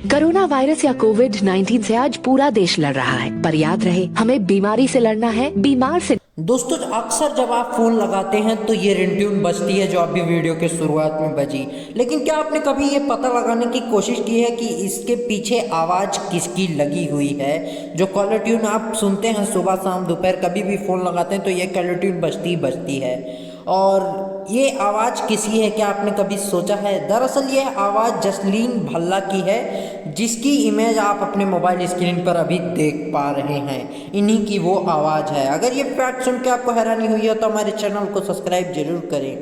Corona virus या कोविड-19 से आज पूरा देश लड़ रहा है, पर याद रहे हमें बीमारी से लड़ना है, बीमार से। दोस्तों, अक्सर जब आप फ़ोन लगाते हैं तो ये रिंगटोन बजती है जो अभी वीडियो के शुरुआत में बजी। लेकिन क्या आपने कभी ये पता लगाने की कोशिश की है कि इसके पीछे आवाज़ किसकी लगी हुई है? जो कॉलर ट्यून आप सुनते हैं सुबह शाम दोपहर कभी भी फ़ोन लगाते हैं तो ये कॉलर ट्यून बजती ही बजती है। और ये आवाज़ किसी है, क्या आपने कभी सोचा है? दरअसल ये आवाज़ जसलीन भल्ला की है, जिसकी इमेज आप अपने मोबाइल स्क्रीन पर अभी देख पा रहे हैं। इन्हीं की वो आवाज़ है। अगर ये फैक्ट सुन के आपको हैरानी हुई है तो हमारे चैनल को सब्सक्राइब जरूर करें।